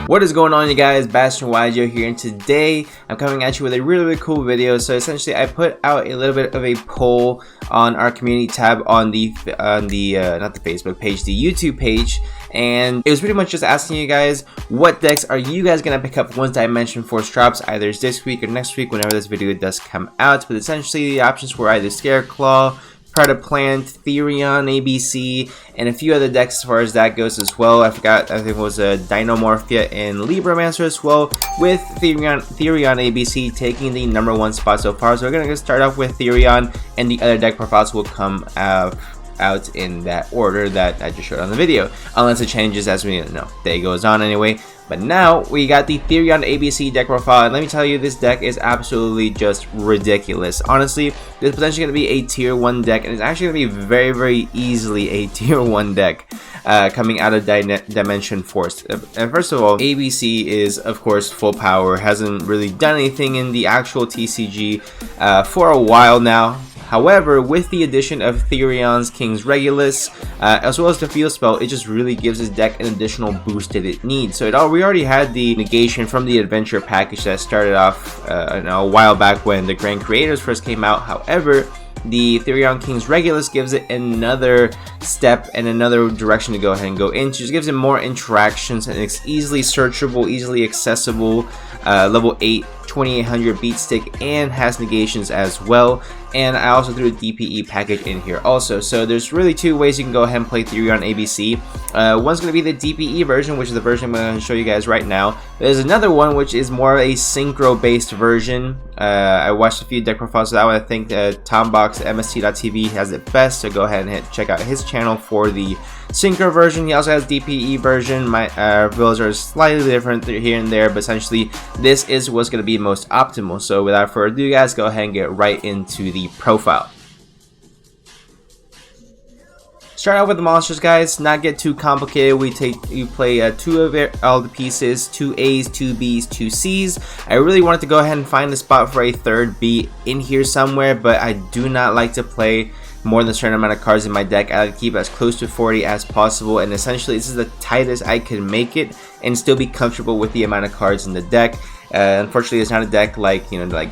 What is going on, you guys? Bashtian here, and today I'm coming at you with a really cool video. So essentially, I put out a little bit of a poll on our community tab on the not the Facebook page, the YouTube page, and it was pretty much just asking you guys, what decks are you guys gonna pick up once Dimension Force drops, either this week or next week, whenever this video does come out. But essentially, the options were either Scareclaw, Predaplant, Therion, ABC, and a few other decks as far as that goes as well. I forgot, I think it was a Dinomorphia and Libromancer as well, with Therion ABC taking the #1 spot so far. So we're going to start off with Therion, and the other deck profiles will come out in that order that I just showed on the video, unless it changes as we know. Day goes on anyway. But now we got the Therion ABC deck profile, and let me tell you, this deck is absolutely just ridiculous. Honestly, this is potentially going to be a tier 1 deck, and it's actually going to be very easily a tier 1 deck coming out of Dimension Force. And first of all, ABC is of course full power, hasn't really done anything in the actual TCG for a while now. However, with the addition of Therion's King's Regulus, as well as the Field Spell, it just really gives this deck an additional boost that it needs. So we already had the negation from the Adventure package that started off a while back when the Grand Creators first came out. However, the Therion King's Regulus gives it another step and another direction to go ahead and go into. Just gives it more interactions, and it's easily searchable, easily accessible, level 8, 2800 beat stick, and has negations as well. And I also threw a DPE package in here also. So there's really two ways you can go ahead and play Therion ABC. One's going to be the DPE version, which is the version I'm going to show you guys right now. There's another one which is more a synchro based version. I watched a few deck profiles of that one. I think Tombox MST.TV has it best, so go ahead and check out his channel for the synchro version. He also has DPE version. My builds are slightly different here and there, but essentially this is what's going to be most optimal. So without further ado, guys, go ahead and get right into the profile. Start out with the monsters, guys. Not get too complicated. You play two of all the pieces, 2 A's, 2 B's, 2 C's. I really wanted to go ahead and find a spot for a third B in here somewhere, but I do not like to play more than a certain amount of cards in my deck. I like to keep as close to 40 as possible, and essentially this is the tightest I can make it and still be comfortable with the amount of cards in the deck. Unfortunately, it's not a deck like, you know, like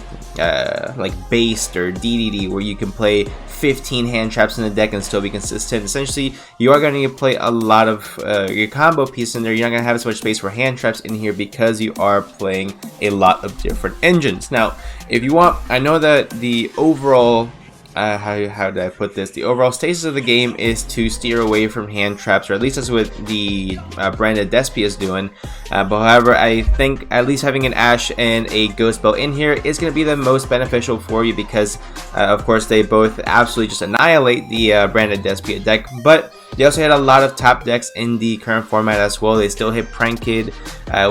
Based or DDD, where you can play 15 hand traps in the deck and still be consistent. Essentially, you are going to play a lot of your combo piece in there. You're not going to have as much space for hand traps in here because you are playing a lot of different engines. Now, if you want, I know that the overall how did I put this? The overall stasis of the game is to steer away from hand traps, or at least that's what the branded Despia is doing. But however, I think at least having an Ash and a Ghost Bell in here is going to be the most beneficial for you, because of course they both absolutely just annihilate the branded Despia deck. But they also hit a lot of top decks in the current format as well. They still hit Prank Kid,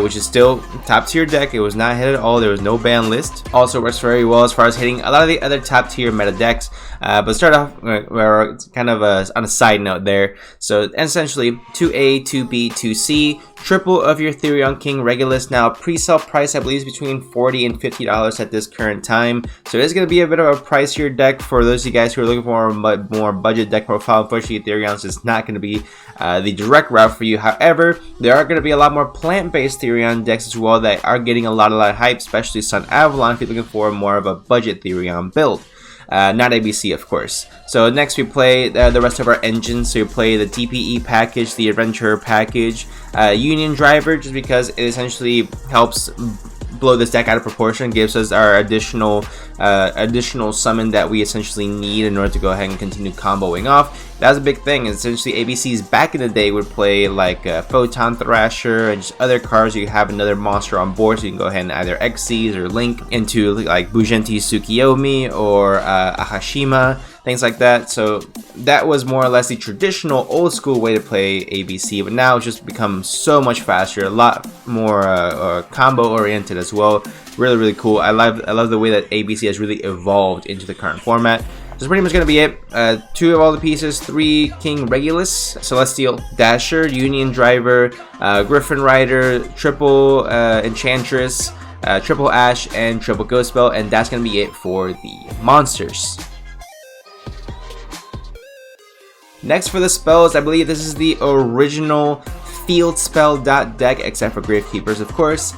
which is still top tier deck. It was not hit at all. There was no ban list. Also works very well as far as hitting a lot of the other top tier meta decks. But start off where kind of on a side note there. So essentially 2A, 2B, 2C, triple of your Therion King Regulus. Now pre-sale price I believe is between $40 and $50 at this current time. So it's going to be a bit of a pricier deck for those of you guys who are looking for a more budget deck profile. Unfortunately, Therion's is not going to be the direct route for you. However, there are going to be a lot more plant-based Therion decks as well that are getting a lot of hype, especially Sun Avalon if you're looking for more of a budget Therion build. Not ABC, of course. So next we play the rest of our engines. So you play the DPE package, the Adventurer package, Union Driver, just because it essentially helps blow this deck out of proportion, gives us our additional summon that we essentially need in order to go ahead and continue comboing off. That's a big thing. Essentially, ABCs back in the day would play like Photon Thrasher and just other cards. You have another monster on board, so you can go ahead and either Xyz or link into like Bujenti Tsukiyomi or Ahashima, things like that. So that was more or less the traditional old school way to play ABC, but now it's just become so much faster, a lot more combo oriented as well. Really cool. I love the way that ABC has really evolved into the current format. That's pretty much going to be it. 2 of all the pieces, 3 King Regulus, Celestial, Dasher, Union Driver, Griffin Rider, triple Enchantress, triple Ash, and triple Ghost Bell, and that's going to be it for the monsters. Next for the spells, I believe this is the original field spell deck, except for Gravekeepers, of course.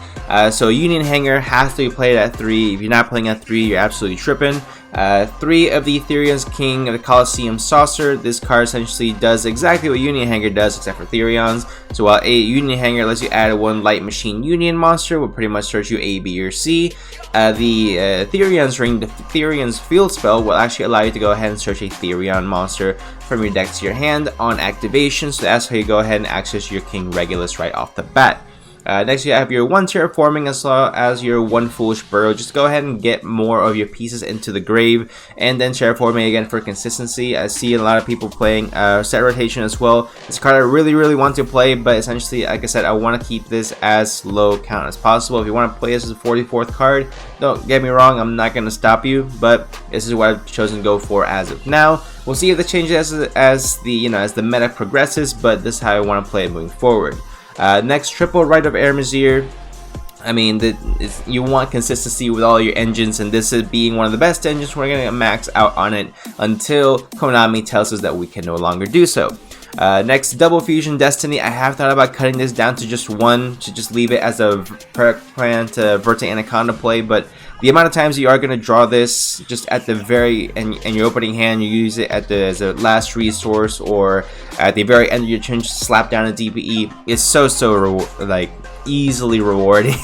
So Union Hanger has to be played at 3. If you're not playing at 3, you're absolutely tripping. 3 of the Therion's King of the Colosseum Saucer. This card essentially does exactly what Union Hanger does, except for Therion's. So while a Union Hanger lets you add 1 Light Machine Union monster, will pretty much search you A, B, or C. The Therion's Ring, the Therion's Field Spell, will actually allow you to go ahead and search a Therion monster from your deck to your hand on activation. So that's how you go ahead and access your King Regulus right off the bat. Next you have your 1 Terraforming as well as your 1 Foolish Burrow. Just go ahead and get more of your pieces into the grave, and then Terraforming again for consistency. I see a lot of people playing Set Rotation as well. This card I really want to play, but essentially, like I said, I want to keep this as low count as possible. If you want to play this as a 44th card, don't get me wrong, I'm not going to stop you, but this is what I've chosen to go for as of now. We'll see if the changes as the meta progresses, but this is how I want to play it moving forward. Next, triple Rite of Ermazir. I mean, you want consistency with all your engines, and this is being one of the best engines. We're going to max out on it until Konami tells us that we can no longer do so. Next, Double Fusion Destiny. I have thought about cutting this down to just 1, to just leave it as a plan to Verta Anaconda play, but the amount of times you are going to draw this just at the very end in your opening hand, you use it as a last resource, or at the very end of your turn, just slap down a DPE. It's so like easily rewarding.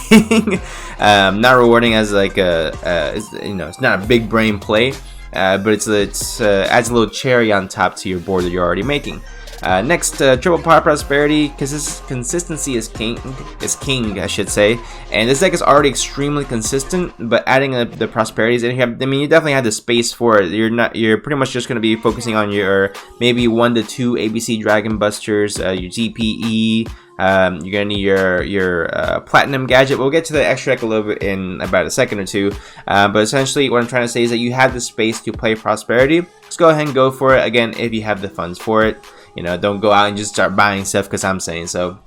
Not rewarding as like it's not a big brain play, but it's adds a little cherry on top to your board that you're already making. Next, Triple Power Prosperity, because this consistency is king, I should say, and this deck is already extremely consistent, but adding the prosperities in here, I mean, you definitely have the space for it. You're pretty much just going to be focusing on your maybe 1 to 2 ABC Dragon Busters, your DPE. You're gonna need your Platinum Gadget. We'll get to the extra deck a little bit in about a second or two, but essentially what I'm trying to say is that you have the space to play Prosperity. Just go ahead and go for it, again, if you have the funds for it. Don't go out and just start buying stuff because I'm saying so.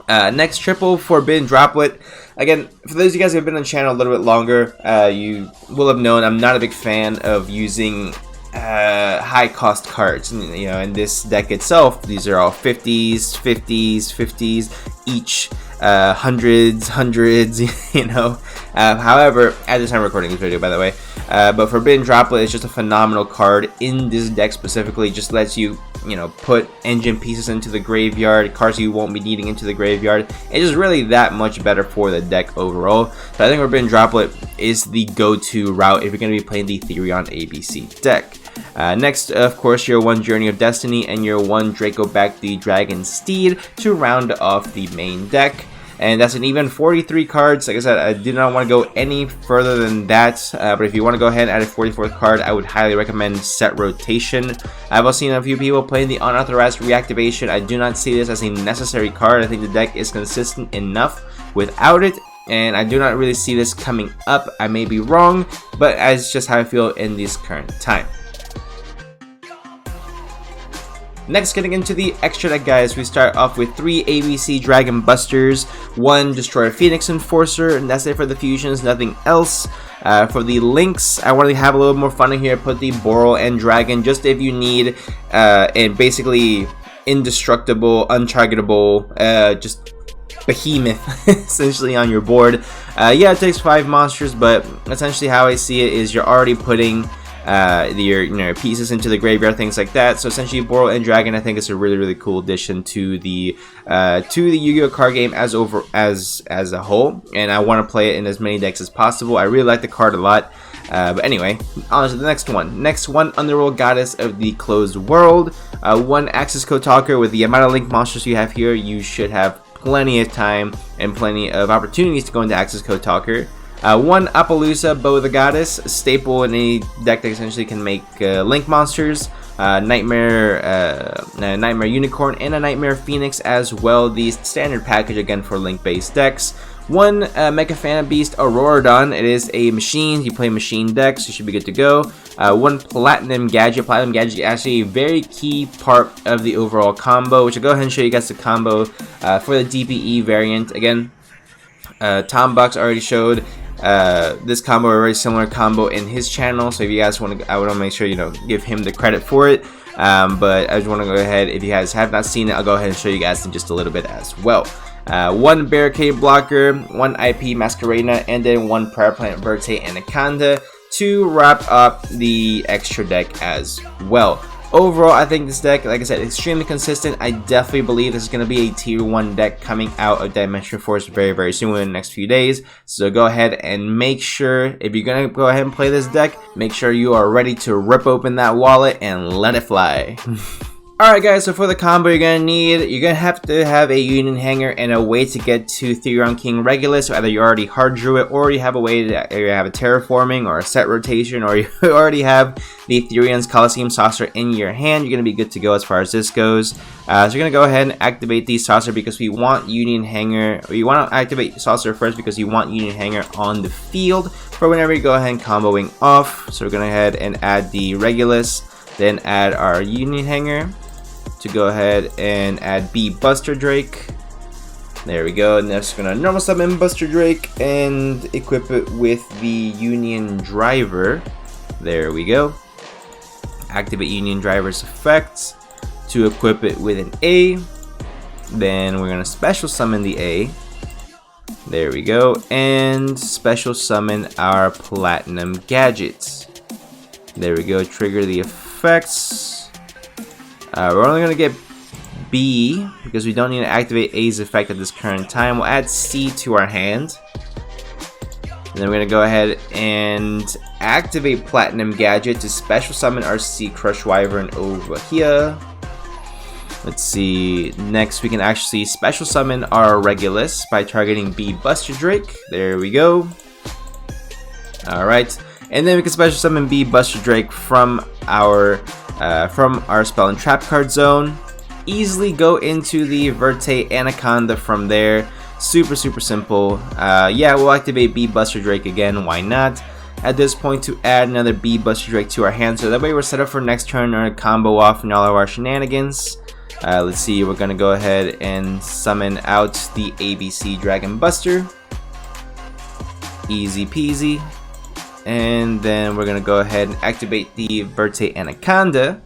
Next, triple Forbidden Droplet. Again, for those of you guys who have been on the channel a little bit longer, you will have known I'm not a big fan of using high cost cards. In this deck itself, these are all 50s, 50s, 50s each, hundreds. However, at the time of recording this video, by the way, but Forbidden Droplet is just a phenomenal card in this deck specifically. Just lets you put engine pieces into the graveyard, cards you won't be needing into the graveyard. It's just really that much better for the deck overall. So I think Forbidden Droplet is the go-to route if you're going to be playing the Therion ABC deck. Next, of course, your 1 Journey of Destiny and your 1 Dracoback the Dragon Steed to round off the main deck. And that's an even 43 cards. Like I said, I do not want to go any further than that. But if you want to go ahead and add a 44th card, I would highly recommend Set Rotation. I've also seen a few people playing the Unauthorized Reactivation. I do not see this as a necessary card. I think the deck is consistent enough without it, and I do not really see this coming up. I may be wrong, but that's just how I feel in this current time. Next, getting into the extra deck, guys, we start off with 3 ABC Dragon Busters, 1 Destroyer Phoenix Enforcer, and that's it for the fusions, nothing else. For the links, I want to have a little more fun in here, put the Boral and Dragon, just if you need, and basically indestructible, untargetable, just behemoth essentially on your board. Yeah, it takes 5 monsters, but essentially how I see it is you're already putting your pieces into the graveyard, things like that. So essentially, Boral and Dragon, I think, is a really cool addition to the Yu-Gi-Oh card game as a whole, and I want to play it in as many decks as possible. I really like the card a lot. But anyway, on to the next one. Next one, Underworld Goddess of the Closed World. 1 Access Code Talker. With the amount of link monsters you have here, you should have plenty of time and plenty of opportunities to go into Access Code Talker. 1 Appaloosa, Bow the Goddess, staple in any deck that essentially can make link monsters. Nightmare Unicorn, and a Nightmare Phoenix as well. The standard package again for link-based decks. 1 Mecha Phantom Beast, Auroradon. It is a machine. You play machine decks, you should be good to go. 1 Platinum Gadget. Platinum Gadget is actually a very key part of the overall combo, which I'll go ahead and show you guys the combo for the DPE variant. Again, Tom Bucks already showed this combo, a very similar combo in his channel, so if you guys want to, I want to make sure give him the credit for it. but I just want to go ahead, if you guys have not seen it, I'll go ahead and show you guys in just a little bit as well. 1 barricade blocker, 1 IP Masquerena, and then 1 Power Plant Verte Anaconda to wrap up the extra deck as well. Overall, I think this deck, like I said, extremely consistent. I definitely believe this is going to be a tier 1 deck coming out of Dimension Force very soon in the next few days. So go ahead and make sure, if you're going to go ahead and play this deck, make sure you are ready to rip open that wallet and let it fly. Alright guys, so for the combo you're going to have to have a Union Hanger and a way to get to Therion King Regulus. So either you already hard drew it, or you have a way to you have a terraforming or a set rotation, or you already have the Therion's Coliseum Saucer in your hand. You're going to be good to go as far as this goes. So you're going to go ahead and activate the Saucer because we want Union Hanger. We want to activate Saucer first because you want Union Hanger on the field for whenever you go ahead and comboing off. So we're going to go ahead and add the Regulus, then add our Union Hanger to go ahead and add B Buster Drake. There we go. And that's gonna normal summon Buster Drake and equip it with the Union Driver. There we go. Activate Union Driver's effect to equip it with an A. Then we're gonna special summon the A. There we go. And special summon our Platinum Gadgets. There we go. Trigger the effects. We're only going to get B because we don't need to activate A's effect at this current time. We'll add C to our hand. And then we're going to go ahead and activate Platinum Gadget to special summon our Sea Crush Wyvern over here. Let's see. Next, we can actually special summon our Regulus by targeting B Buster Drake. There we go. Alright. And then we can special summon B Buster Drake from our spell and trap card zone. Easily go into the Verte Anaconda from there. Super simple. Yeah, we'll activate B Buster Drake again, why not? At this point, to add another B Buster Drake to our hand, so that way we're set up for next turn or combo off and all of our shenanigans. Let's see, we're gonna go ahead and summon out the ABC Dragon Buster. Easy peasy. And then we're going to go ahead and activate the Verte Anaconda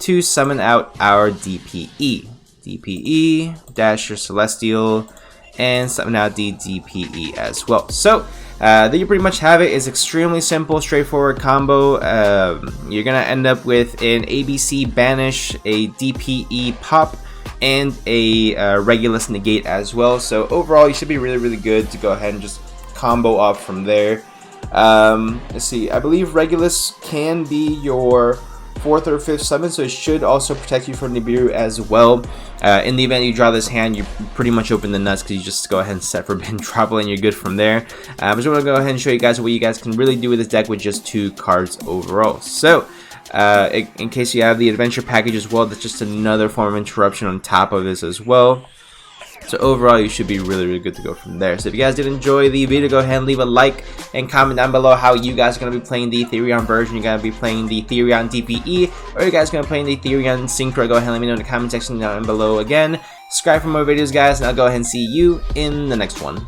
to summon out our DPE. DPE, Dasher Celestial, and summon out the DPE as well. So, there you pretty much have it. It's extremely simple, straightforward combo. You're going to end up with an ABC Banish, a DPE Pop, and a Regulus Negate as well. So, overall, you should be really good to go ahead and just combo off from there. Let's see, I believe Regulus can be your 4th or 5th summon, so it should also protect you from Nibiru as well. In the event you draw this hand, you pretty much open the nuts because you just go ahead and set Forbidden Trouble and you're good from there. I just want to go ahead and show you guys what you guys can really do with this deck with just 2 cards overall. So, in case you have the Adventure Package as well, that's just another form of interruption on top of this as well. So overall, you should be really good to go from there. So if you guys did enjoy the video, go ahead and leave a like and comment down below how you guys are going to be playing the Therion version. You're going to be playing the Therion DPE, or you guys are going to be playing the Therion Synchro. Go ahead and let me know in the comment section down below again. Subscribe for more videos, guys, and I'll go ahead and see you in the next one.